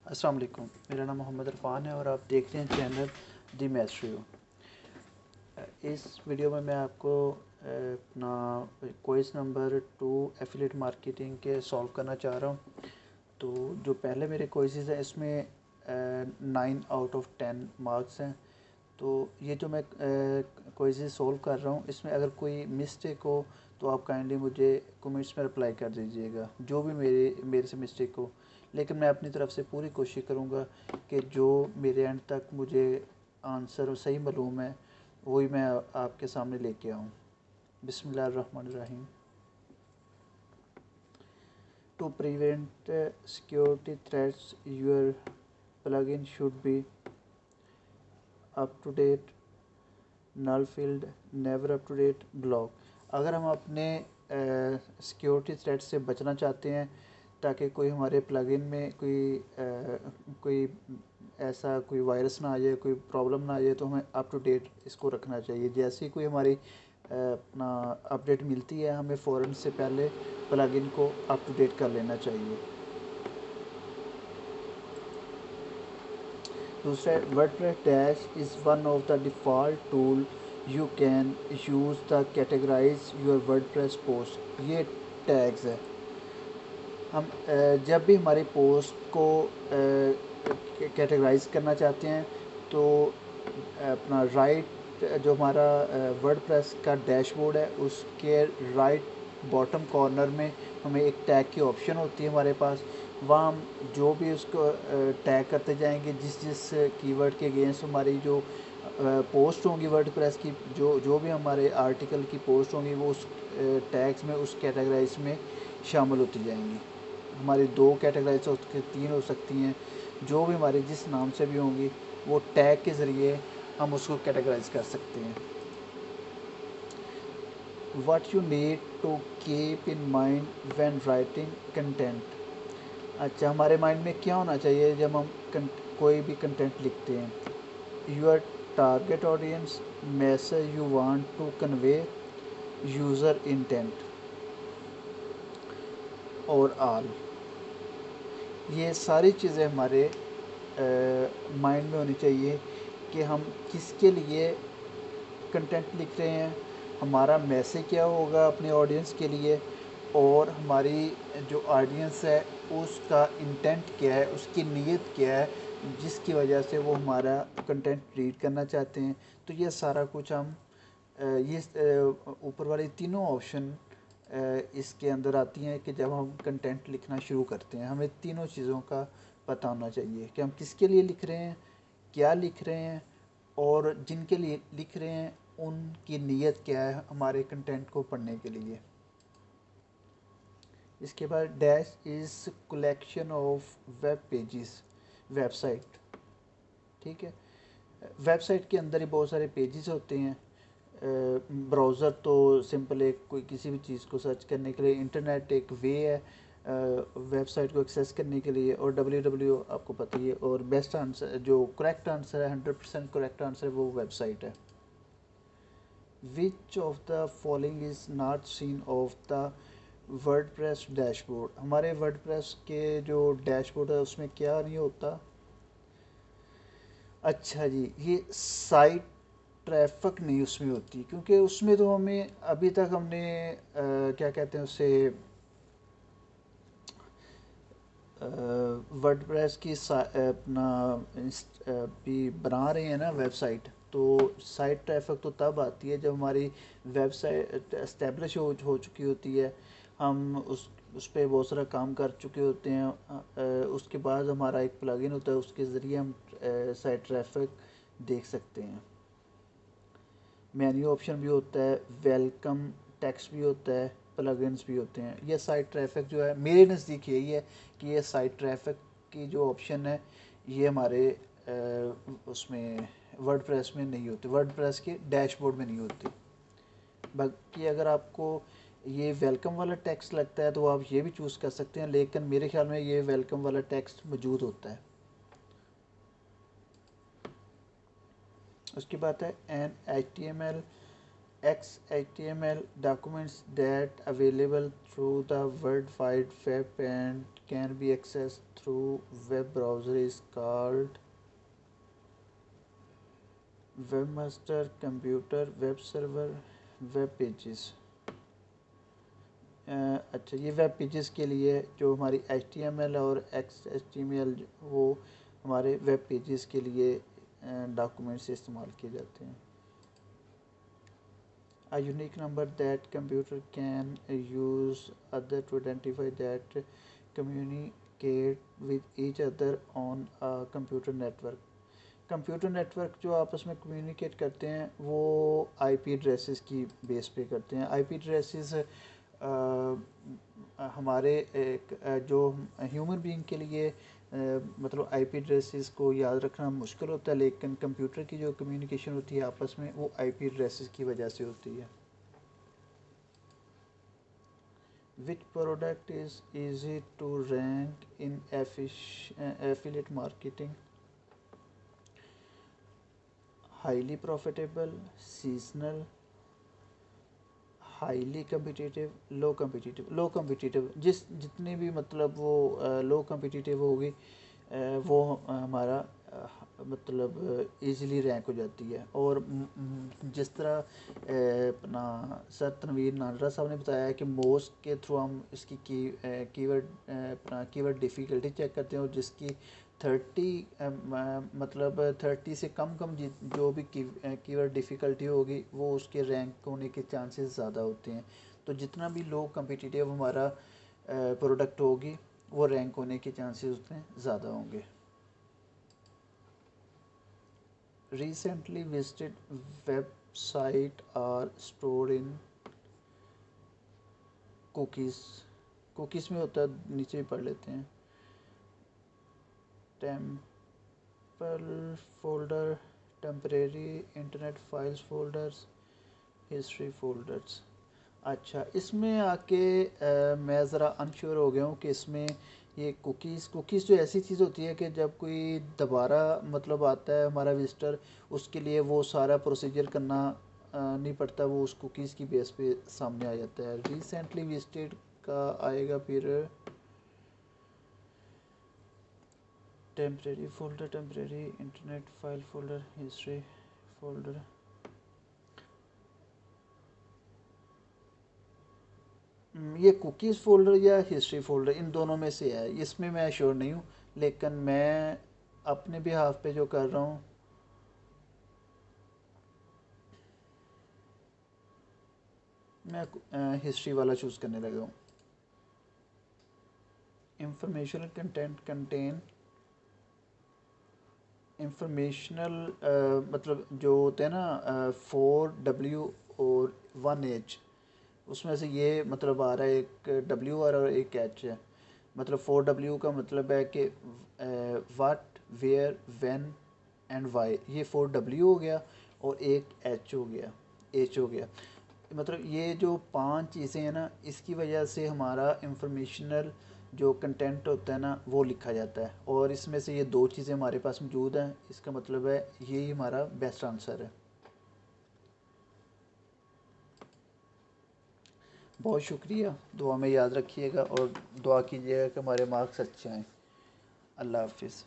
अस्सलाम वालेकुम, मेरा नाम मोहम्मद इरफान है और आप देख रहे हैं चैनल दी मैस्ट्री। इस वीडियो में मैं आपको अपना क्विज़ नंबर 2 एफिलिएट मार्केटिंग के सॉल्व करना चाह रहा हूँ। तो जो पहले मेरे क्विज़ेज़ हैं इसमें 9 आउट ऑफ 10 मार्क्स हैं। तो ये जो मैं क्विज़ेज़ सॉल्व कर रहा हूँ इसमें अगर कोई मिस्टेक हो तो आप काइंडली मुझे कमेंट्स में रिप्लाई कर दीजिएगा, जो भी मेरे से मिस्टेक हो। लेकिन मैं अपनी तरफ से पूरी कोशिश करूँगा कि जो मेरे एंड तक मुझे आंसर सही मालूम है वही मैं आपके सामने लेके आऊँ। बिस्मिल्लाहिर्रहमानिर्रहीम। To prevent security threats, your plugin should be up to date, null filled, never up to date, block। अगर हम अपने सिक्योरिटी थ्रेट से बचना चाहते हैं ताकि कोई हमारे प्लगइन में कोई ऐसा कोई वायरस ना आ जाए, कोई प्रॉब्लम ना आ जाए, तो हमें अप टू डेट इसको रखना चाहिए। जैसे ही कोई हमारी अपना अपडेट मिलती है हमें फ़ौरन से पहले प्लगइन को अप टू डेट कर लेना चाहिए। दूसरा, WordPress dash is one of the default tool you can use the categorize your WordPress post. ये टैग्स है। हम जब भी हमारी पोस्ट को कैटेगराइज करना चाहते हैं तो अपना राइट जो हमारा वर्डप्रेस का डैशबोर्ड है उसके राइट बॉटम कॉर्नर में हमें एक टैग की ऑप्शन होती है हमारे पास। वहाँ हम जो भी उसको टैग करते जाएंगे, जिस जिस कीवर्ड के अगेंस्ट हमारी जो पोस्ट होंगी वर्डप्रेस की, जो जो भी हमारे आर्टिकल की पोस्ट होंगी वो उस टैग्स में, उस कैटेगराइज में शामिल होती जाएंगी। हमारी 2 कैटेगराइज हो सकती, 3 हो सकती हैं, जो भी हमारे जिस नाम से भी होंगी वो टैग के ज़रिए हम उसको कैटेगराइज कर सकते हैं। What you need to keep in mind when writing content. अच्छा, हमारे माइंड में क्या होना चाहिए जब हम कोई भी कंटेंट लिखते हैं। Your target audience, message you want to convey, user intent और ऑल। ये सारी चीज़ें हमारे माइंड में होनी चाहिए कि हम किसके लिए कंटेंट लिख रहे हैं, हमारा मैसेज क्या होगा अपने ऑडियंस के लिए, और हमारी जो ऑडियंस है उसका इंटेंट क्या है, उसकी नीयत क्या है जिसकी वजह से वो हमारा कंटेंट रीड करना चाहते हैं। तो ये सारा कुछ हम ये ऊपर वाले तीनों ऑप्शन इसके अंदर आती हैं कि जब हम कंटेंट लिखना शुरू करते हैं हमें तीनों चीज़ों का पता होना चाहिए कि हम किसके लिए लिख रहे हैं, क्या लिख रहे हैं, और जिनके लिए लिख रहे हैं उनकी नीयत क्या है हमारे कंटेंट को पढ़ने के लिए। इसके बाद dash is collection of web pages, website. ठीक है, वेबसाइट के अंदर ही बहुत सारे पेजेस होते हैं। ब्राउज़र तो सिंपल एक कोई किसी भी चीज़ को सर्च करने के लिए, इंटरनेट एक वे है वेबसाइट को एक्सेस करने के लिए, और www आपको पता ही है। और बेस्ट आंसर, जो करेक्ट आंसर है, 100% करेक्ट आंसर है, वो वेबसाइट है। Which of the following is not seen of the WordPress dashboard. हमारे वर्डप्रेस के जो डैशबोर्ड है उसमें क्या नहीं होता। अच्छा जी, ये साइट ट्रैफिक नहीं उसमें होती, क्योंकि उसमें तो हमें अभी तक हमने क्या कहते हैं उसे, वर्डप्रेस की अपना भी बना रहे हैं ना वेबसाइट, तो साइट ट्रैफिक तो तब आती है जब हमारी वेबसाइट एस्टेब्लिश हो चुकी होती है, हम उस पर बहुत सारा काम कर चुके होते हैं। उसके बाद हमारा एक प्लगइन होता है, उसके ज़रिए हम साइट ट्रैफिक देख सकते हैं। मेन्यू ऑप्शन भी होता है, वेलकम टेक्स्ट भी होता है, प्लगइन्स भी होते हैं। ये साइट ट्रैफिक जो है मेरे नज़दीक यही है कि ये साइट ट्रैफिक की जो ऑप्शन है ये हमारे उसमें वर्डप्रेस में नहीं होती, वर्डप्रेस के डैशबोर्ड में नहीं होती। बाकी अगर आपको ये वेलकम वाला टेक्स्ट लगता है तो आप ये भी चूज़ कर सकते हैं, लेकिन मेरे ख्याल में ये वेलकम वाला टेक्स्ट मौजूद होता है। उसके बाद है N HTML XHTML documents that available through the World Wide Web and can be accessed through web browser is called webmaster computer web server web pages। अच्छा, ये वेब पेजेस के लिए जो हमारी HTML और XHTML वो हमारे वेब पेजेस के लिए डॉक्यूमेंट से इस्तेमाल किए जाते हैं। A unique number that computer can use other to identify that communicate with each other on a computer network। Computer network जो आपस में कम्युनिकेट करते हैं वो आईपी एड्रेसेस की बेस पे करते हैं। आईपी एड्रेसेस हमारे एक जो ह्यूमन बीइंग के लिए मतलब आईपी एड्रेसेस को याद रखना मुश्किल होता है, लेकिन कंप्यूटर की जो कम्युनिकेशन होती है आपस में वो आईपी एड्रेसेस की वजह से होती है। Which product is easy to rank in affiliate marketing? Highly profitable, seasonal, highly competitive, low competitive. Low competitive जितनी भी मतलब वो लो कम्पिटिटिव होगी वो हमारा मतलब इजीली रैंक हो जाती है। और जिस तरह अपना सर तनवीर नानरा साहब ने बताया कि मोस्ट के थ्रू हम इसकी कीवर्ड अपना कीवर्ड डिफ़िकल्टी चेक करते हैं, और जिसकी 30 मतलब 30 से कम जो भी कीवर्ड डिफ़िकल्टी होगी वो उसके रैंक होने के चांसेस ज़्यादा होते हैं। तो जितना भी लो कम्पिटिटिव हमारा प्रोडक्ट होगी वो रैंक होने के चांसेस उतने ज़्यादा होंगे। Recently visited website are stored in cookies। cookies में होता है, नीचे ही पढ़ लेते हैं। Temple folder, temporary internet files folders, history folders. अच्छा, इसमें आके मैं ज़रा अनश्योर हो गया हूँ कि इसमें ये कुकीज़ जो ऐसी चीज़ होती है कि जब कोई दोबारा मतलब आता है हमारा विजिटर, उसके लिए वो सारा प्रोसीजर करना नहीं पड़ता, वो उस कुकीज़ की बेस पे सामने आ जाता है। रिसेंटली विजिटेड का आएगा, फिर temporary folder, temporary internet file folder, history folder. ये कुकीज़ फ़ोल्डर या हिस्ट्री फ़ोल्डर, इन दोनों में से है, इसमें मैं श्योर नहीं हूँ, लेकिन मैं अपने बिहाफ पे जो कर रहा हूँ मैं हिस्ट्री वाला चूज़ करने लगा हूँ। इंफॉर्मेशनल कंटेंट कंटेन इंफॉर्मेशनल मतलब जो होते हैं ना 4W और 1H, उसमें से ये मतलब आ रहा है, एक W आ रहा है और एक H है। मतलब 4W का मतलब है कि what, where, when and why, ये 4W हो गया, और एक H हो गया। मतलब ये जो 5 चीज़ें हैं ना, इसकी वजह से हमारा इंफॉर्मेशनल जो कंटेंट होता है ना वो लिखा जाता है, और इसमें से ये 2 चीज़ें हमारे पास मौजूद हैं, इसका मतलब है यही हमारा बेस्ट आंसर है। बहुत शुक्रिया, दुआ में याद रखिएगा और दुआ कीजिएगा कि हमारे मार्क्स अच्छे आएँ। अल्लाह हाफिज़।